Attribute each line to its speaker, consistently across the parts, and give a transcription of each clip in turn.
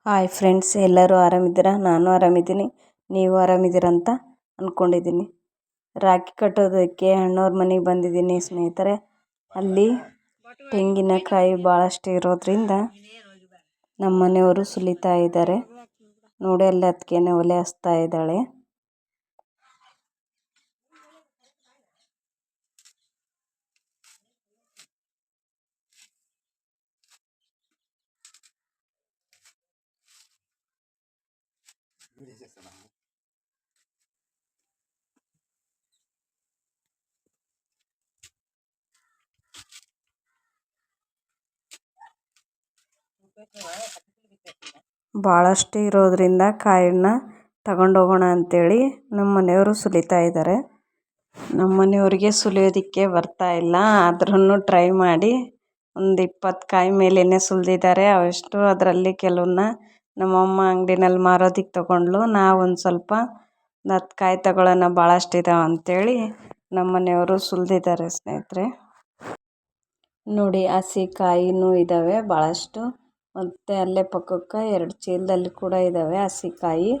Speaker 1: Hi friends, ಎಲ್ಲರೂ ಆರಾಮಿದ್ದೀರಾ? ನಾನು ಆರಾಮಿದ್ದೀನಿ. ನೀವು ಆರಾಮಿದ್ದೀರಂತ ಅಂದ್ಕೊಂಡಿದ್ದೀನಿ. ರಾಖಿ ಕಟ್ಟೋದಕ್ಕೆ ಅಣ್ಣವ್ರ ಮನೆಗೆ ಬಂದಿದ್ದೀನಿ ಸ್ನೇಹಿತರೆ. ಅಲ್ಲಿ ತೆಂಗಿನಕಾಯಿ ಭಾಳಷ್ಟು ಇರೋದ್ರಿಂದ ನಮ್ಮ ಮನೆಯವರು ಸುಲಿತಾ ಇದ್ದಾರೆ ನೋಡಿ. ಅಲ್ಲಿ ಅದಕ್ಕೇನೆ ಒಲೆ ಹಚ್ತಾ ಇದ್ದಾಳೆ. ಭಾಳಷ್ಟು ಇರೋದ್ರಿಂದ ಕಾಯನ್ನ ತಗೊಂಡೋಗೋಣ ಅಂತೇಳಿ ನಮ್ಮ ಮನೆಯವರು ಸುಲಿತಾ ಇದ್ದಾರೆ. ನಮ್ಮ ಮನೆಯವ್ರಿಗೆ ಸುಲಿಯೋದಕ್ಕೆ ಬರ್ತಾ ಇಲ್ಲ, ಆದ್ರೂ ಟ್ರೈ ಮಾಡಿ ಒಂದು 20 ಕಾಯಿ ಮೇಲೇ ಸುಲಿದಿದ್ದಾರೆ. ಅಷ್ಟು ಅದರಲ್ಲಿ ಕೆಲವನ್ನ ನಮ್ಮಮ್ಮ ಅಂಗಡಿನಲ್ಲಿ ಮಾರೋದಕ್ಕೆ ತೊಗೊಂಡ್ಲು. ನಾವೊಂದು ಸ್ವಲ್ಪ 10 ಕಾಯಿ ತಗೊಳ್ಳೋಣ, ಭಾಳಷ್ಟು ಇದಾವೆ ಅಂಥೇಳಿ ನಮ್ಮ ಮನೆಯವರು ಸುಲಿದಿದ್ದಾರೆ ಸ್ನೇಹಿತರೆ. ನೋಡಿ, ಹಸಿ ಕಾಯಿನೂ ಇದ್ದಾವೆ ಭಾಳಷ್ಟು. ಮತ್ತು ಅಲ್ಲೇ ಪಕ್ಕಕ್ಕೆ 2 ಚೀಲದಲ್ಲಿ ಕೂಡ ಇದ್ದಾವೆ ಹಸಿಕಾಯಿ.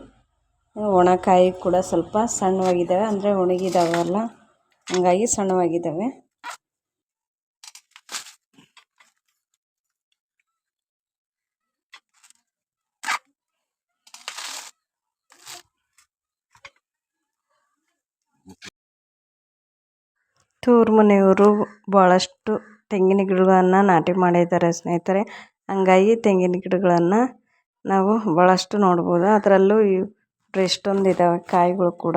Speaker 1: ಒಣಕಾಯಿ ಕೂಡ ಸ್ವಲ್ಪ ಸಣ್ಣವಾಗಿದ್ದಾವೆ, ಅಂದರೆ ಒಣಗಿದಾವಲ್ಲ ಹಂಗಾಗಿ ಸಣ್ಣವಾಗಿದ್ದಾವೆ. ತೂರ್ ಮನೆಯವರು ಭಾಳಷ್ಟು ತೆಂಗಿನ ಗಿಡಗಳನ್ನು ನಾಟಿ ಮಾಡಿದ್ದಾರೆ ಸ್ನೇಹಿತರೆ. ಹಂಗಾಗಿ ತೆಂಗಿನ ಗಿಡಗಳನ್ನು ನಾವು ಭಾಳಷ್ಟು ನೋಡ್ಬೋದು. ಅದರಲ್ಲೂ ಎಷ್ಟೊಂದು ಇದ್ದಾವೆ ಕಾಯಿಗಳು ಕೂಡ.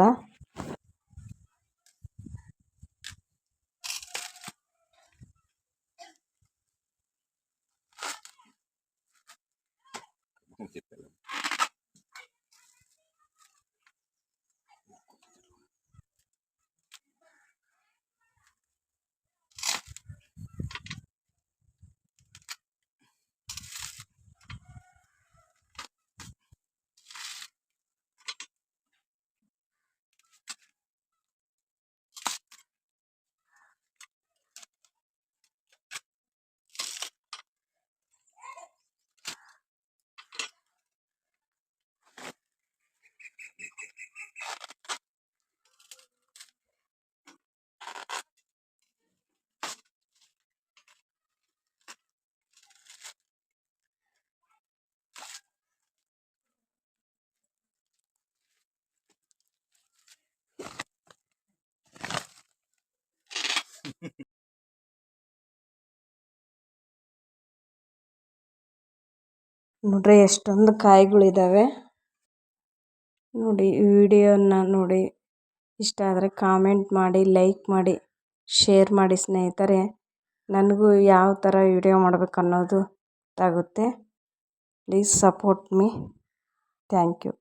Speaker 1: ನೋಡ್ರಿ ಎಷ್ಟೊಂದು ಕಾಯಿಗಳಿದ್ದಾವೆ ನೋಡಿ. ಈ ವಿಡಿಯೋನ ನೋಡಿ ಇಷ್ಟ ಆದರೆ ಕಾಮೆಂಟ್ ಮಾಡಿ, ಲೈಕ್ ಮಾಡಿ, ಶೇರ್ ಮಾಡಿ ಸ್ನೇಹಿತರೆ. ನನಗೂ ಯಾವ ಥರ ವಿಡಿಯೋ ಮಾಡಬೇಕು ಅನ್ನೋದು ಗೊತ್ತಾಗುತ್ತೆ. Please support me. Thank you.